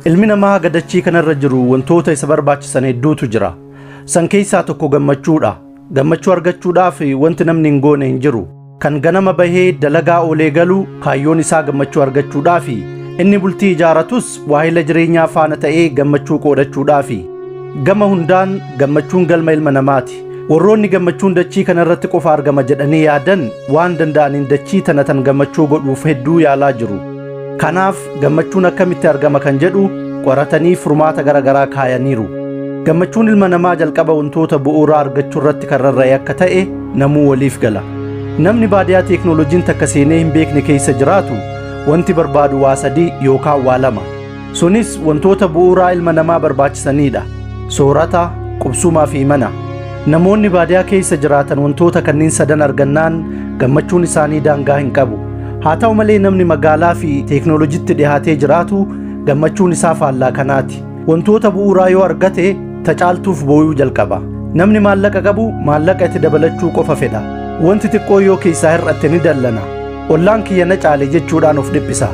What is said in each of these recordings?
ilmi namaa gadachii kanarra jiru wantoota isa barbaachisan hedduutu jira. San keessaa tokko gammachuudha. Gammachuu argachuudhaaf wanti namni hin goone hin jiru. Kan ganama bahee dalagaa oolee galu kaayyoon isaa gammachuu argachuudhaaf, inni bultii ijaaratus waahila jireenyaa faana ta'ee gammachuu qoodachuudhaaf. Gama hundaan gammachuun galma ilma namaati. Warroonni gammachuun dachii kanarratti qofa argama jedhanii yaadan waan danda'aniin dachii tana tan gammachuu godhuuf hedduu yaalaa jiru. Kanaaf gammachuun akkamitti argama kan jedhu qoratanii furmaata garaagaraa kaayaniiru. Gammachuun ilma namaa jalqaba wantoota bu'uuraa argachuu irratti kan rarra'e akka ta'e namuu waliif gala. Namni baadiyaa teeknooloojiin takka seenee hin beekne keessa jiraatu wanti barbaadu waa sadii yookaan waa lama. Sunis wantoota bu'uuraa ilma namaa barbaachisanidha. Soorata, qubsumaa fi mana. Namoonni baadiyaa keessa jiraatan wantoota kanneen sadan argannaan gammachuun isaanii daangaa hin qabu. Haa ta'u malee namni magaalaa fi teeknooloojiitti dhihaatee jiraatu gammachuun isaa faallaa kanaati. Wantoota bu'uuraa yoo argate tacaaltuuf booyuu jalqaba. Namni maallaqa qabu maallaqa itti dabalachuu qofa fedha. Wanti xiqqoo yoo keessaa hir'atte ni dallana. Ollaan kiyya na caale jechuudhaan of dhiphisa.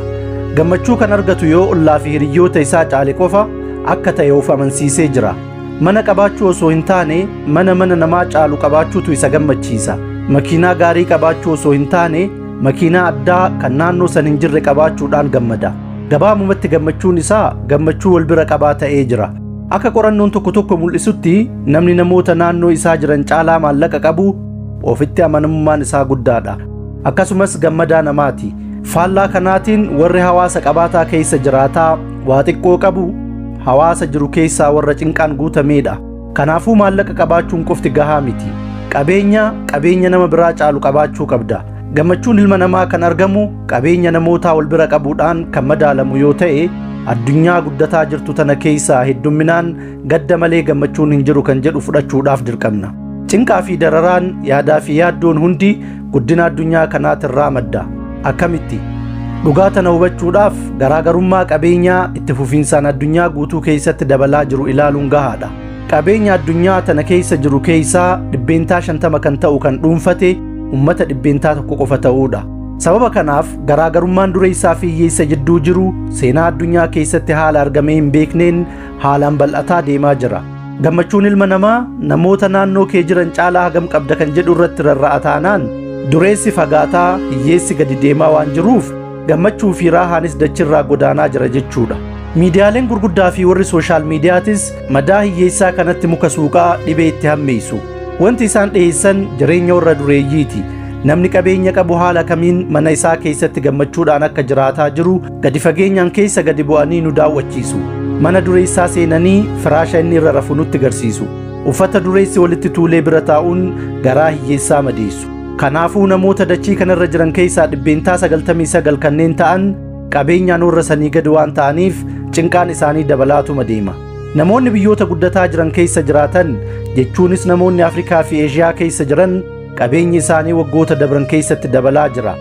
Gammachuu kan argatu yoo ollaa fi hiriyyoota isaa caale qofa akka ta'e of amansiisee jira. Mana qabaachuu osoo hin taane mana namaa caalu qabaachuutu isa gammachiisa. Makiinaa gaarii qabaachuu osoo hin taane makiinaa addaa kan naannoo san hin jirre qabaachuudhaan gammada. Gabaabumatti gammachuun isaa gammachuu wal bira qabaa ta'ee jira. Akka qorannoon tokko mul'isutti namni namoota naannoo isaa jiran caalaa maallaqa qabu ofitti amanamummaan isaa guddaadha. Akkasumas gammadaa namaati. Faallaa kanaatiin warri hawaasa qabaataa keessa jiraataa waa xiqqoo qabu hawaasa jiru keessaa warra cinqaan guutameedha. Kanaafuu maallaqa qabaachuun qofti gahaa miti. Qabeenya nama biraa caalu qabaachuu qabda. Gammachuun ilma namaa kan argamu qabeenya namootaa wal bira qabuudhaan kan madaalamu yoo ta'e, addunyaa guddataa jirtu tana keessaa heddumminaan gadda malee gammachuun hin jiru kan jedhu fudhachuudhaaf dirqamna. Cinqaa fi dararaan, yaadaa fi yaaddoon hundi guddina addunyaa kanaatirraa madda. Akkamitti? Dhugaa tana hubachuudhaaf garaagarummaa qabeenyaa itti fufiinsaan addunyaa guutuu keessatti dabalaa jiru ilaaluun gahaadha. Qabeenya addunyaa tana keessa jiru keessaa 50% kan ta'u kan dhuunfate ummata 100 qofa ta'uudha. Sababa kanaaf garaagarummaan dureessaa fi hiyyeessa jidduu jiru seenaa addunyaa keessatti haala argamee hin beekneen haalaan bal'ataa deemaa jira. Gammachuun ilma namaa namoota naannoo kee jiran caalaa hagam qabda kan jedhu irratti rarra'a taanaan dureessi fagaataa hiyyeessi gadi deemaa waan jiruuf gammachuu fi raahaanis dachirraa godaanaa jira jechuudha. Miidiyaaleen gurguddaa fi warri sooshaal miidiyaatis madaa hiyyeessaa kanatti muka suuqaa dhibee itti hammeessu. Wanti isaan dhiyeessan jireenya warra dureeyyiiti. Namni qabeenya qabu haala kamiin mana isaa keessatti gammachuudhaan akka jiraataa jiru gadi fageenyaan keessa gadi bu'anii nu daawwachiisu. Mana dureessaa seenanii firaasha inni irra rafu nutti garsiisu. Uffata dureessi walitti tuulee bira taa'uun garaa hiyyeessaa madeessu. Kanaafuu namoota dachii kanarra jiran keessaa 99% kanneen ta'an qabeenyaan warra sanii gadi waan ta'aniif cinqaan isaanii dabalaatuma deema. Namoonni biyyoota guddataa jiran keessa jiraatan jechuunis namoonni Afrikaa fi Eeshiyaa keessa jiran qabeenyi isaanii waggoota dabran keessatti dabalaa jira.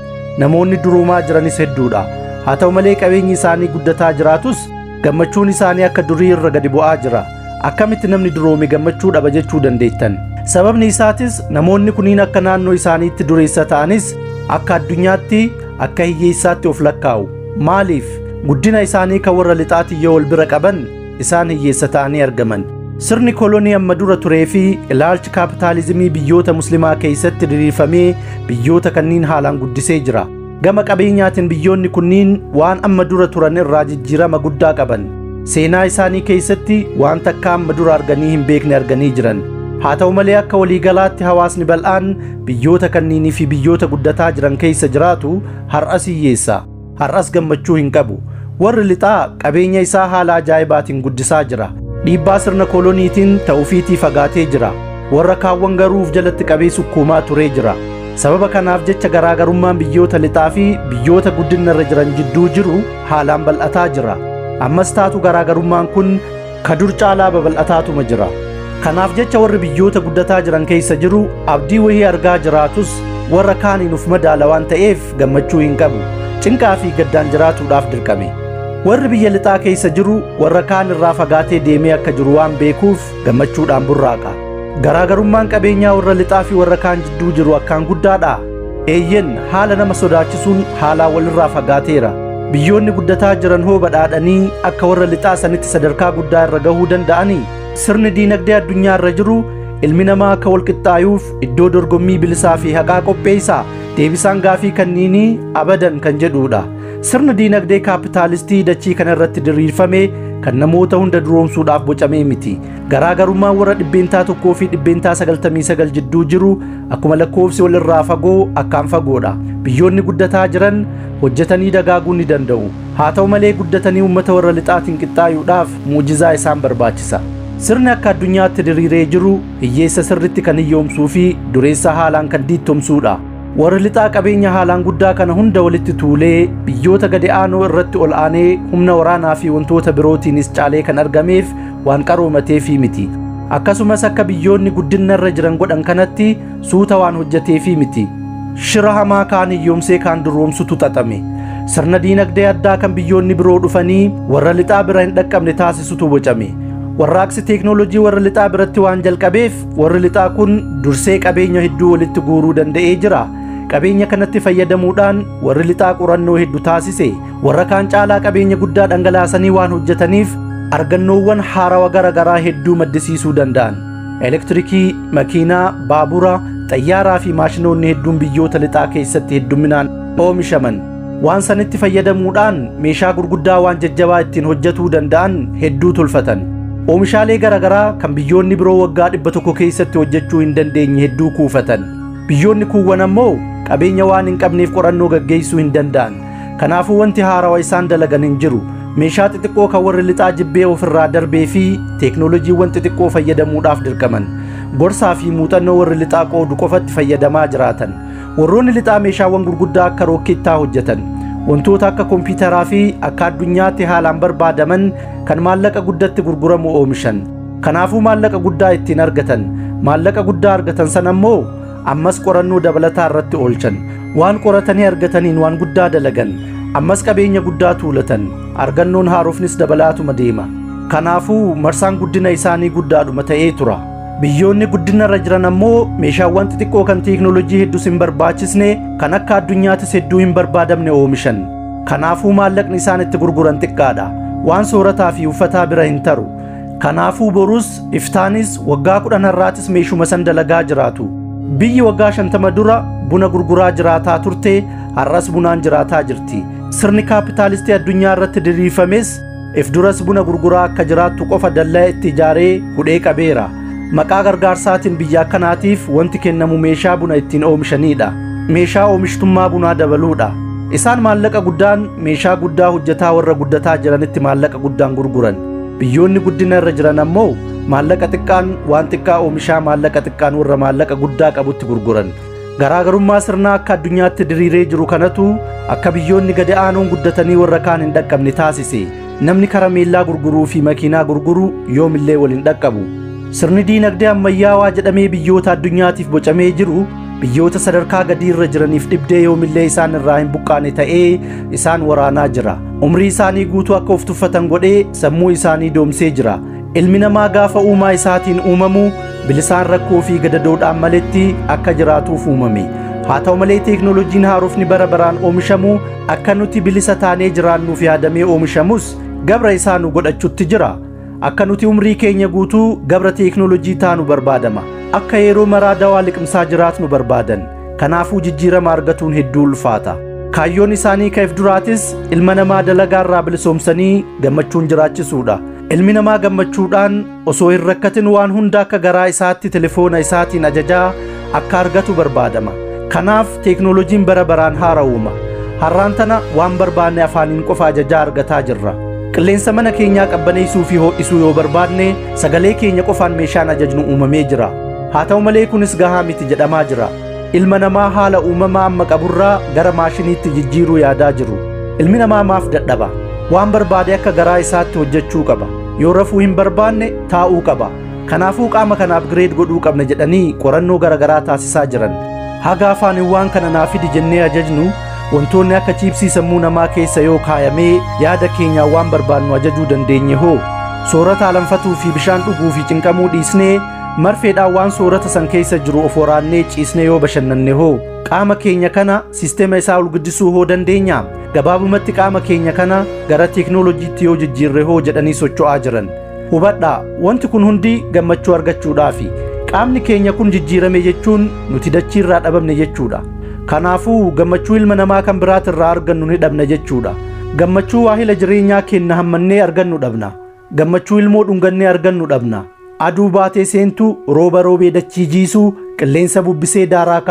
Namoonni duroomaa jiranis hedduudha. Haa ta'u malee qabeenyi isaanii guddataa jiraatus gammachuun isaanii akka durii irra gadi bu'aa jira. Akkamitti namni duroome gammachuu dhaba jechuu dandeettan? Sababni isaatis namoonni kunniin akka naannoo isaaniitti dureessa ta'anis akka addunyaatti akka hiyyeessaatti of lakkaa'u. Maaliif? Guddina isaanii kan warra lixaatii yoo wal bira qaban isaan hiyyeessa ta'anii argaman. Sirni kolonii amma dura turee fi ilaalchi kaapitaalizimii biyyoota muslimaa keessatti diriirfamee biyyoota kanniin haalaan guddisee jira. Gama qabeenyaatiin biyyoonni kunniin waan amma dura turan irraa jijjiirama guddaa qaban. Seenaa isaanii keessatti waan takka amma dura arganii hin beekne arganii jiran. Haa ta'u malee akka waliigalaatti hawaasni bal'aan biyyoota kanniinii fi biyyoota guddataa jiran keessa jiraatu har'as hiyyeessa. Har'as gammachuu hin qabu. Warri lixaa qabeenya isaa haala ajaa'ibaatiin guddisaa jira. Dhiibbaa sirna koloniitiin ta'uufiitii fagaatee jira. Warra kaawwan garuuf jalatti qabee sukkuumaa turee jira. Sababa kanaaf jecha garaagarummaan biyyoota lixaa fi biyyoota guddina irra jiran jidduu jiru haalaan bal'ataa jira. Ammas taatu garaagarummaan kun kadur caalaa babal'ataatuma jira. Kanaaf jecha warri biyyoota guddataa jiran keessa jiru abdii wayii argaa jiraatus warra kaaniin uf madaala waan ta'eef gammachuu hin qabu. Cinqaa fi gaddaan jiraatuudhaaf dirqame. Warri biyya lixaa keessa jiru warra kaan irraa fagaatee deemee akka jiru waan beekuuf gammachuudhaan burraaqa. Garaagarummaan qabeenyaa warra lixaa fi warra kaan jidduu jiru akkaan guddaadha. Eeyyen haala nama sodaachisuun haalaa walirraa fagaateera. biyyoonni guddataa jiran hoo badhaadhanii akka warra lixaa sanitti sadarkaa guddaa irra gahuu danda'anii? Sirni diinagdee addunyaa irra jiru ilmi namaa akka walqixxaayuuf iddoo dorgommii bilisaa fi haqaa qopheessaa? Deebisaan gaafii kanniinii abadan kan jedhuudha. Sirni diinagdee kaapitaalistii dachii kana irratti diriirfame kan namoota hunda duroomsuudhaaf bocamee miti. Garaagarummaan warra dhibbeentaa 1 fi dhibbeentaa 99 jidduu jiru akkuma lakkoofsi walirraa fagoo akkaan fagoodha. Biyyoonni guddataa jiran hojjetanii dagaaguu ni danda'u. Haa ta'u malee guddatanii uummata warra lixaatiin qixxaayuudhaaf muujizaa isaan barbaachisa. Sirni akka addunyaatti diriiree jiru hiyyeessa sirritti kan hiyyoomsuu fi dureessa haalaan kan diittomsuudha. Warri lixaa qabeenya haalaan guddaa kana hunda walitti tuulee biyyoota gadi aanoo irratti ol aanee humna waraanaa fi wantoota birootiinis caalee kan argameef waan qaroomateefii miti. Akkasumas akka biyyoonni guddina irra jiran godhan kanatti suuta waan hojjeteefii miti. Shira hamaa kaan hiyyoomsee kaan duroomsutu xaxame. Sirna diinagdee addaa kan biyyoonni biroo dhufanii warra lixaa bira hin dhaqqabne taasisutu bocame. Warraaqsi teeknoolojii warra lixaa biratti waan jalqabeef warri lixaa kun dursee qabeenya hedduu walitti guuruu danda'ee jira. Qabeenya kanatti fayyadamuudhaan warri lixaa qorannoo hedduu taasise. Warra kaan caalaa qabeenya guddaa dhangalaasanii waan hojjetaniif argannoowwan haarawaa garaagaraa hedduu maddisiisuu danda'an. Elektirikii, makiinaa, baabura, xayyaaraa fi maashinoonni hedduun biyyoota lixaa keessatti hedduminaan oomishaman. Waan sanitti fayyadamuudhaan meeshaa gurguddaa waan jajjabaa ittiin hojjetuu danda'an hedduu tolfatan. Oomishaalee garaagaraa kan biyyoonni biroo waggaa 100 keessatti hojjechuu hin dandeenye hedduu kuufatan. Biyyoonni kuuwwan ammoo qabeenya waan hin qabneef qorannoo gaggeessuu hin danda'an. Kanaafuu wanti haarawaa isaan dalagan hin jiru. Meeshaa xixiqqoo kan warri lixaa jibbee ofirraa darbee fi teeknooloojiiwwan xixiqqoo fayyadamuudhaaf dirqaman. Gorsaa fi muuxannoo warri lixaa qoodu qofatti fayyadamaa jiraatan. Warroonni lixaa meeshaawwan gurguddaa akka rookeettaa hojjetan. Wantoota akka kompiitaraa fi akka addunyaatti haalaan barbaadaman kan maallaqa guddatti gurguramu oomishan. Kanaafuu maallaqa guddaa ittiin argatan. Maallaqa guddaa argatan san ammoo ammas qorannoo dabalataa irratti oolchan. Waan qoratanii argataniin waan guddaa dalagan. Ammas qabeenya guddaa tuulatan. Argannoon haarofnis dabalaatuma deema. Kanaafuu marsaan guddina isaanii guddaadhuma ta'ee tura. Biyyoonni guddina irra jiran ammoo meeshaawwan xixiqqoo kan teeknoolojii hedduus hin barbaachisne kan akka addunyaattis hedduu hin barbaadamne oomishan. Kanaafuu maallaqni isaan itti gurguran xiqqaadha. Waan soorataa fi uffataa bira hin taru. Kanaafuu borus iftaanis waggaa 10 har'aatis meeshuma san dalagaa jiraatu. Biyyi waggaa 50 dura buna gurguraa jiraataa turte har'as bunaan jiraataa jirti. Sirni kaapitaalistii addunyaa irratti diriirfames if duras buna gurguraa akka jiraattu qofa dallaa itti ijaaree hudhee qabeera. Maqaa gargaarsaatiin biyya akkanaatiif wanti kennamu meeshaa buna ittiin oomishanidha. Meeshaa oomishtummaa bunaa dabaluudha. Isaan maallaqa guddaan meeshaa guddaa hojjetaa warra guddataa jiranitti maallaqa guddaan gurguran. Biyyoonni guddina irra jiran ammoo maallaqa xiqqaan waan xiqqaa oomishaa maallaqa xiqqaan warra maallaqa guddaa qabutti gurguran. Garaagarummaa sirnaa akka addunyaatti diriiree jiru kanatu akka biyyoonni gadi aanoon guddatanii warra kaan hin dhaqqabne taasise. Namni karameellaa gurguruu fi makiinaa gurguru yoomillee wal hin dhaqqabu. Sirni diinagdee ammayyaawaa jedhamee biyyoota addunyaatiif bocamee jiru biyyoota sadarkaa gadii irra jiraniif dhibdee yoomillee isaan irraa hin buqqaane ta'ee isaan waraanaa jira. Umrii isaanii guutuu akka of tuffatan godhee sammuu isaanii doomsee jira. Ilmi namaa gaafa uumaa isaatiin uumamu bilisaan rakkoo fi gadadoodhaan maletti akka jiraatuuf uumame. Haa ta'u malee teeknooloojiin haarofni bara baraan oomishamu akka nuti bilisa taanee jiraannuuf yaadamee oomishamus gabra isaa nu godhachuutti jira. Akka nuti umrii keenya guutuu gabra teeknoolojii taanu barbaadama. Akka yeroo maraa dawaa liqimsaa jiraatnu barbaadan. Kanaafuu jijjiirama argatuun hedduu ulfaata. Kaayyoon isaanii ka'eef duraatis ilma namaa dalagaa irraa bilisoomsanii gammachuun jiraachisuudha. Ilmi namaa gammachuudhaan osoo hin rakkatin waan hunda akka garaa isaatti telefoona isaatiin ajajaa akka argatu barbaadama. Kanaaf teeknoolojiin bara baraan haara'uuma. Har'aan tana waan barbaanne afaaniin qofa ajajaa argataa jirra. Qilleensa mana keenyaa qabbaneessuu fi ho'isuu yoo barbaadne sagalee keenya qofaan meeshaan ajajnu uumamee jira. Haa ta'u malee kunis gahaa miti jedhamaa jira. Ilma namaa haala uumamaa amma qaburraa gara maashiniitti jijjiiruu yaadaa jiru. Ilmi namaa maaf dadhaba? Waan barbaade akka garaa isaatti hojjechuu qaba. Yoo rafuu hin barbaanne taa'uu qaba. Kanaafuu qaama kana upgrade godhuu qabna jedhanii qorannoo garaagaraa taasisaa jiran. Haga afaaniin waan kana naaf fidi jennee ajajnu wantoonni akka chiipsii sammuu namaa keessa yoo kaayamee yaada keenyaa waan barbaannu ajajuu dandeenye hoo? Soorata alanfatuu fi bishaan dhuguu fi cinqamuu dhiisnee marfeedhaan waan soorata san keessa jiru of waraannee ciisnee yoo bashannanne hoo qaama keenya kana sisteema isaa ol guddisuu hoo dandeenya? Gabaabumatti qaama keenya kana gara teeknooloojiitti yoo jijjiirre hoo jedhanii socho'aa jiran. Hubadhaa, wanti kun hundi gammachuu argachuudhaafi. Qaamni keenya kun jijjiirame jechuun nuti dachiirraa dhabamne jechuudha. Kanaafuu gammachuu ilma namaa kan biraatirraa argannu ni dhabna jechuudha. Gammachuu waahila jireenyaa keenya hammannee argannu dhabna. Gammachuu ilmoo dhungannee argannu dhabna. Aduu baatee seentu, rooba roobee dachii jiisuu, qilleensa bubbisee daaraa